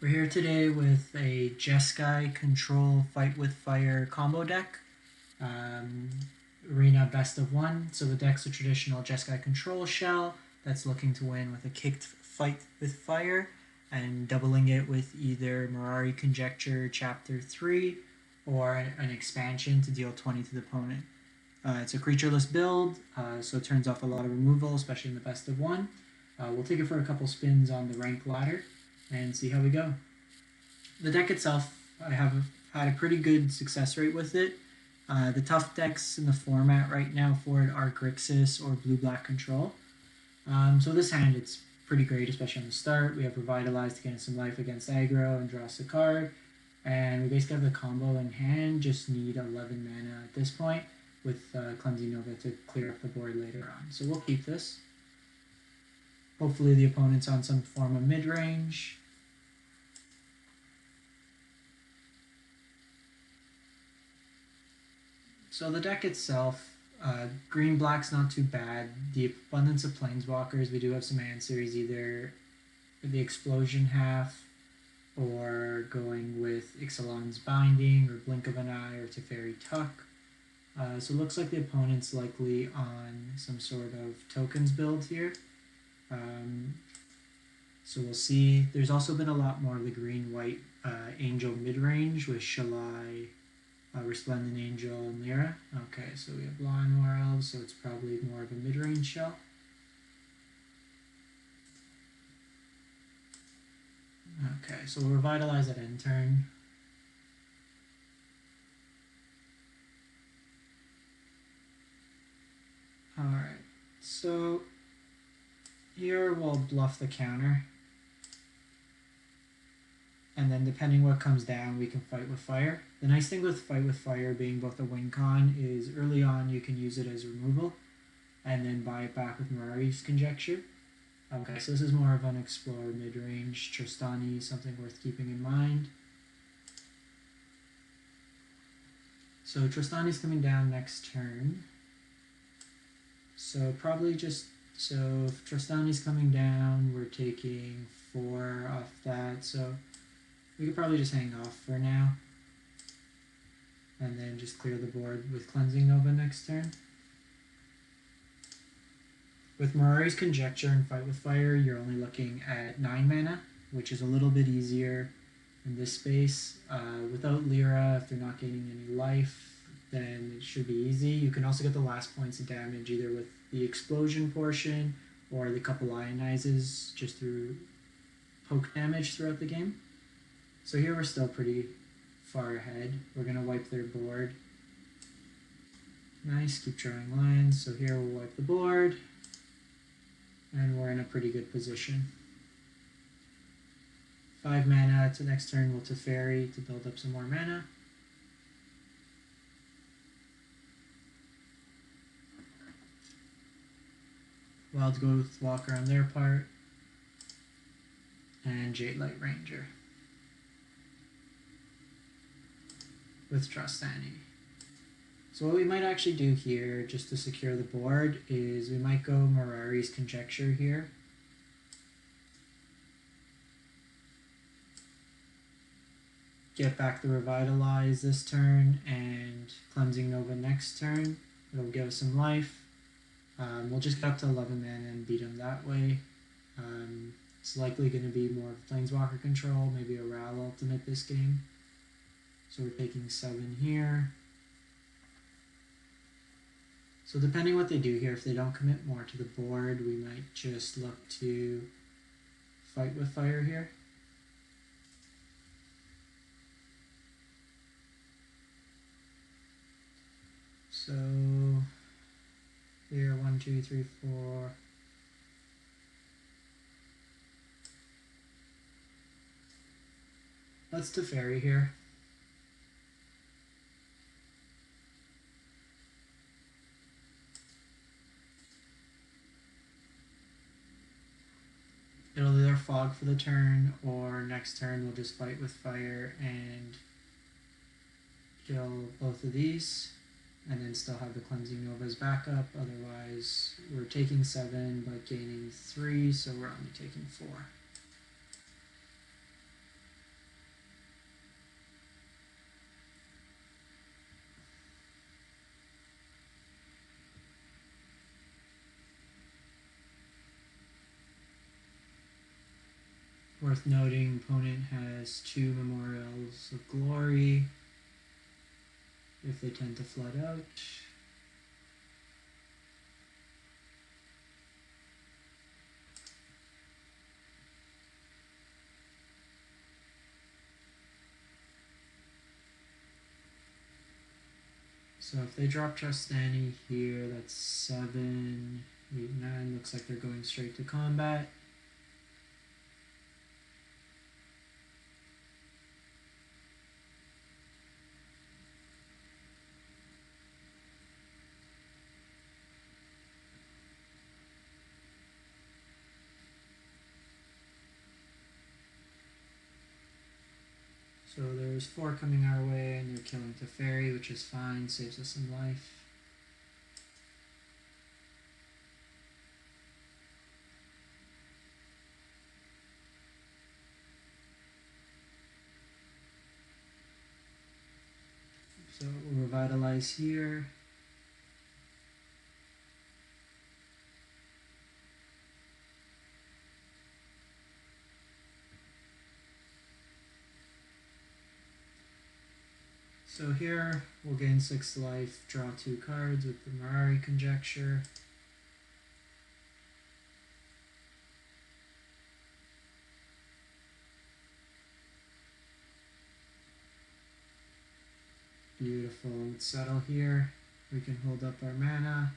We're here today with a Jeskai Control Fight with Fire combo deck. Arena best of one. So the deck's a traditional Jeskai Control shell that's looking to win with a kicked Fight with Fire and doubling it with either Mirari Conjecture Chapter 3 or an expansion to deal 20 to the opponent. It's a creatureless build, so it turns off a lot of removal, especially in the best of one. We'll take it for a couple spins on the rank ladder and see how we go. The deck itself, I have had a pretty good success rate with it. The tough decks in the format right now for it are Grixis or Blue-Black Control. So this hand, it's pretty great, especially on the start. We have Revitalize to gain some life against aggro and draw us a card. And we basically have the combo in hand, just need 11 mana at this point with Cleansing Nova to clear up the board later on. So we'll keep this. Hopefully the opponent's on some form of mid-range. So the deck itself, green-black's not too bad. The abundance of planeswalkers, we do have some answers, either the Explosion half, or going with Ixalan's Binding, or Blink of an Eye, or Teferi Tuck. So it looks like the opponent's likely on some sort of tokens build here. So we'll see. There's also been a lot more of the green-white Angel mid-range with Shalai, Resplendent Angel, and Lyra. Okay, so we have Blind War Elves, so it's probably more of a mid-range shell. Okay, so we'll Revitalize at end turn. Alright, so here we'll bluff the counter. And then depending what comes down, we can Fight with Fire. The nice thing with Fight with Fire being both a win con is early on you can use it as removal and then buy it back with Mirari's Conjecture. Okay, so this is more of an explore mid-range. Tristani, something worth keeping in mind. So Tristani's coming down next turn. So probably just, so if Tristani's coming down, we're taking 4 off that. So we could probably just hang off for now. And then just clear the board with Cleansing Nova next turn. With Mirari's Conjecture and Fight with Fire, you're only looking at 9 mana, which is a little bit easier in this space. Without Lyra, if they're not gaining any life, then it should be easy. You can also get the last points of damage either with the explosion portion or the couple ionizes just through poke damage throughout the game. So here we're still pretty far ahead. We're going to wipe their board. Nice, keep drawing lines. So here we'll wipe the board. And we're in a pretty good position. 5 mana to next turn, we'll Teferi to build up some more mana. Wild Growth Walker on their part. And Jade Light Ranger with Trostani. So what we might actually do here, just to secure the board, is we might go Mirari's Conjecture here. Get back the Revitalize this turn, and Cleansing Nova next turn. It'll give us some life. We'll just get up to 11 mana and beat them that way. It's likely going to be more of Planeswalker control, maybe a Ral Ultimate this game. So we're taking 7 here. So depending what they do here, if they don't commit more to the board, we might just look to Fight with Fire here. So here, 1, 2, 3, 4. Let's Teferi here. It'll either fog for the turn, or next turn we'll just Fight with Fire and kill both of these, and then still have the Cleansing Nova as backup. Otherwise, we're taking 7 but gaining 3, so we're only taking 4. Worth noting, opponent has 2 Memorials of Glory if they tend to flood out. So if they drop Trustani here, that's 7, 8, 9. Looks like they're going straight to combat. So there's 4 coming our way, and they're killing Teferi, which is fine, saves us some life. So we'll revitalize here. So here we'll gain 6 life, draw 2 cards with the Mirari Conjecture. Beautiful. Let's settle here. We can hold up our mana.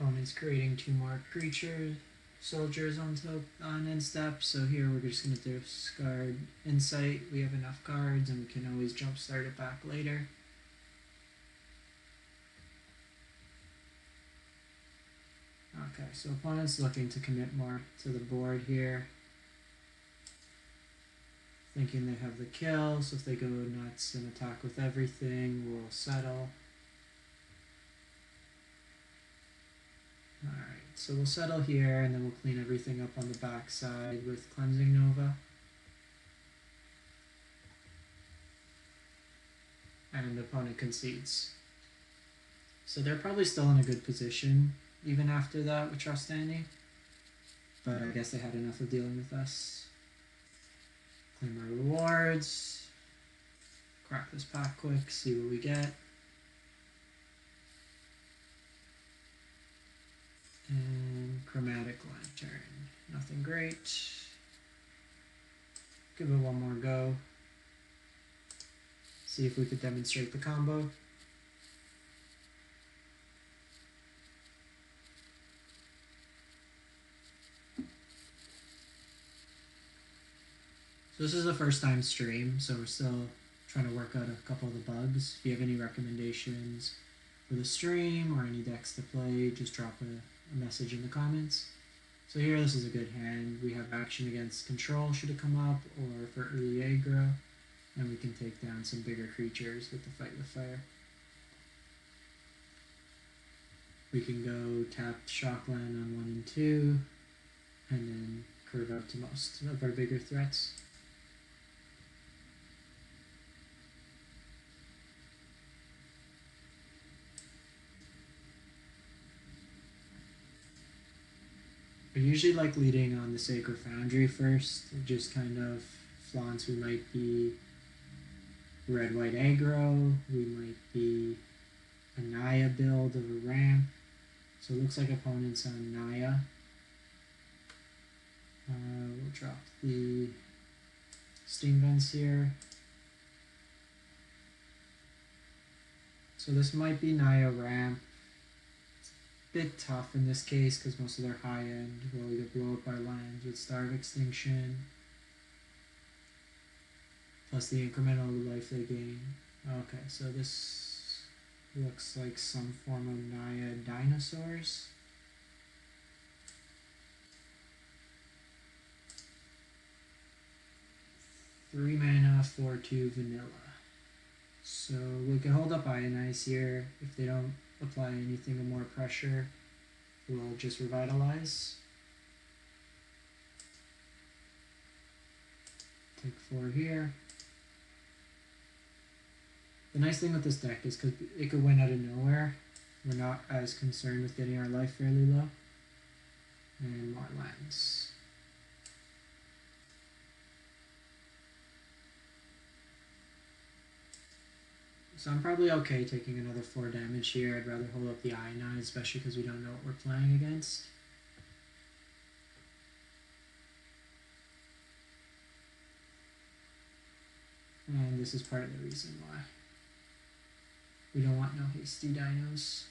Opponent's creating 2 more creatures, soldiers on end step. So here we're just going to discard Insight. We have enough cards and we can always jumpstart it back later. Okay, so opponent's looking to commit more to the board here. Thinking they have the kill, so if they go nuts and attack with everything, we'll settle. Alright, so we'll settle here and then we'll clean everything up on the back side with Cleansing Nova. And the opponent concedes. So they're probably still in a good position even after that with Trustani. But I guess they had enough of dealing with us. Claim our rewards. Crack this pack quick, see what we get. And Chromatic Lantern. Nothing great. Give it one more go. See if we could demonstrate the combo. So this is the first time stream, so we're still trying to work out a couple of the bugs. If you have any recommendations for the stream or any decks to play, just drop a message in the comments. So here, this is a good hand. We have action against control should it come up, or for early aggro, and we can take down some bigger creatures with the Fight with Fire. We can go tap Shockland on 1 and 2, and then curve out to most of our bigger threats. I usually like leading on the Sacred Foundry first. It just kind of flaunts we might be red-white aggro, we might be a Naya build of a ramp. So it looks like opponents on Naya. We'll drop the Steam Vents here. So this might be Naya ramp. Bit tough in this case because most of their high end will either blow up our lands with Star of Extinction plus the incremental life they gain. Okay, so this looks like some form of Naya dinosaurs. 3 mana, 4/2 vanilla. So we can hold up Ionize here. If they don't apply anything of more pressure, we'll just Revitalize. Take 4 here. The nice thing with this deck is because it could win out of nowhere, we're not as concerned with getting our life fairly low. And more lands. So I'm probably okay taking another 4 damage here. I'd rather hold up the Ionize, especially because we don't know what we're playing against. And this is part of the reason why. We don't want no hasty dinos.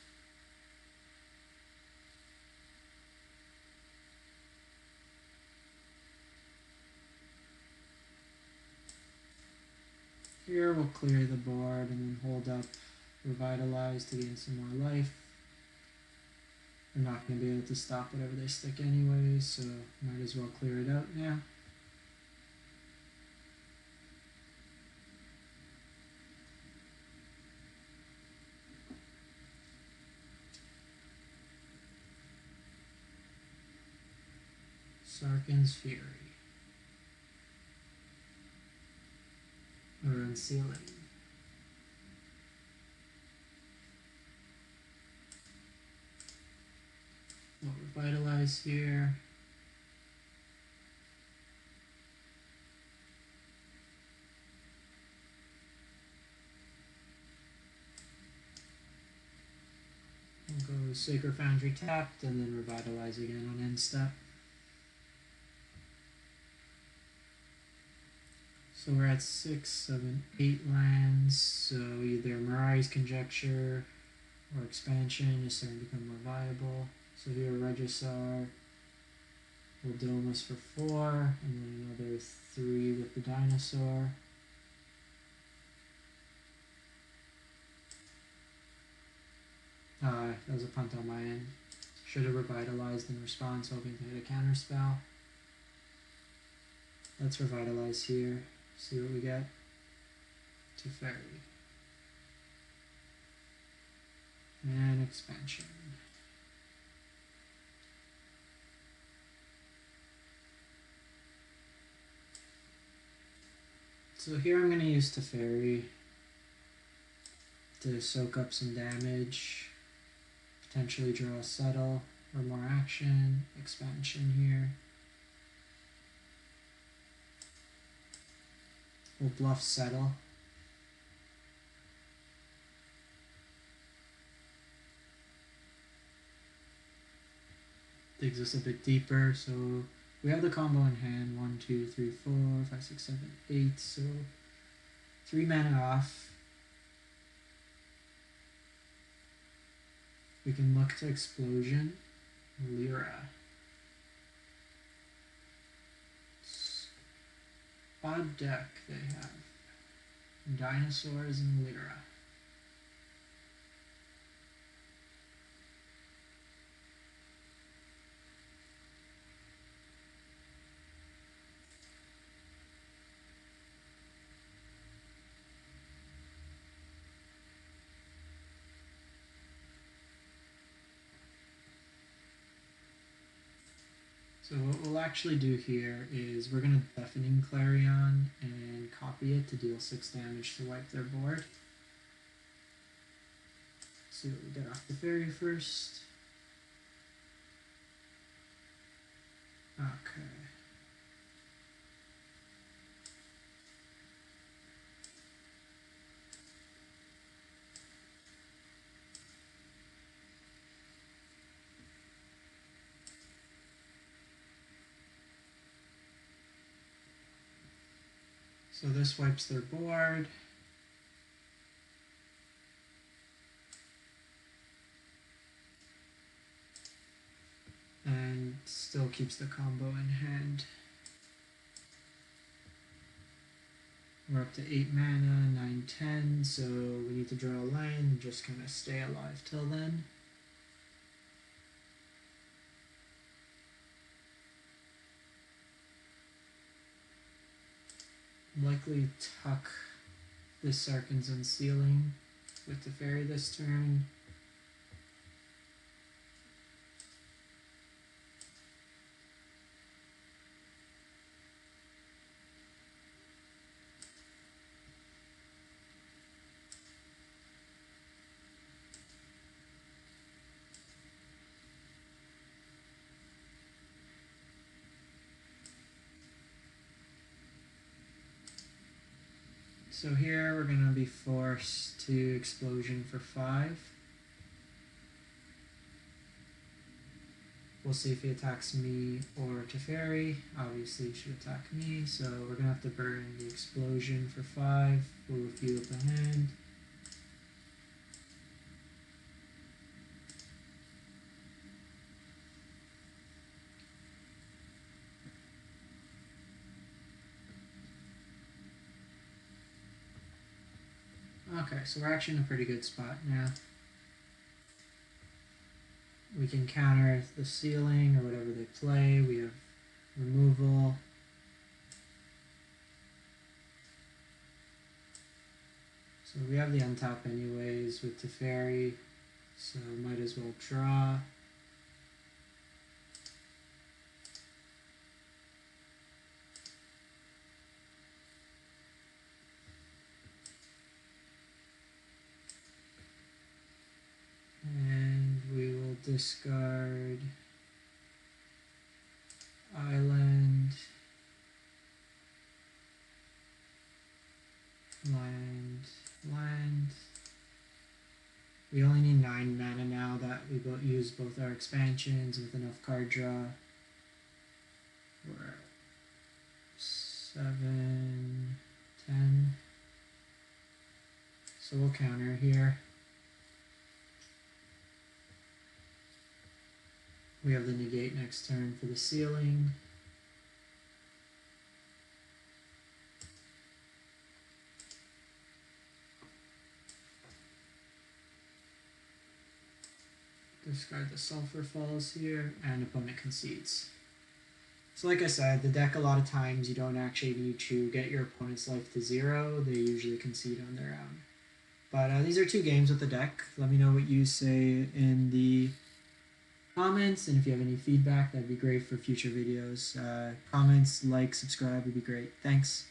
Here we'll clear the board and then hold up Revitalize to gain some more life. We're not going to be able to stop whatever they stick anyways, so might as well clear it out now. Sarkhan's Fury. Or Unsealing. We'll Revitalize here. We'll go Sacred Foundry tapped and then Revitalize again on end step. So we're at 6, 7, 8 lands, so either Mirai's Conjecture or Expansion is starting to become more viable. So here Regisar will dome us for 4, and then another 3 with the Dinosaur. That was a punt on my end. Should have Revitalized in response, hoping to hit a counter spell. Let's Revitalize here. See what we get. Teferi. And Expansion. So here I'm going to use Teferi to soak up some damage, potentially draw a Settle or more action, Expansion here. We'll bluff Settle. Digs us a bit deeper, so we have the combo in hand. 1, 2, 3, 4, 5, 6, 7, 8. So 3 mana off. We can look to Explosion. Lyra. Odd deck they have. Dinosaurs and Lyra. So what we'll actually do here is we're going to Deafening Clarion and copy it to deal 6 damage to wipe their board. Let's see what we get off the fairy first. Okay. So this wipes their board. And still keeps the combo in hand. We're up to 8 mana, 9, 10, so we need to draw a line and just kind of stay alive till then. Likely tuck this Sarkhan's Unsealing with Teferi this turn. So here we're going to be forced to Explosion for 5. We'll see if he attacks me or Teferi. Obviously he should attack me, so we're going to have to burn the Explosion for 5. We'll refuel the hand. Okay, so we're actually in a pretty good spot now. We can counter the Sealing or whatever they play. We have removal. So we have the untap anyways with Teferi, so might as well draw. And we will discard Island, land. We only need 9 mana now that we use both our expansions with enough card draw. We're at 7, 10. So we'll counter here. We have the negate next turn for the Sealing. Discard the Sulfur Falls here, and opponent concedes. So like I said, the deck a lot of times you don't actually need to get your opponent's life to 0. They usually concede on their own. But these are 2 games with the deck. Let me know what you say in the comments, and if you have any feedback, that'd be great for future videos. Comments, like, subscribe would be great. Thanks.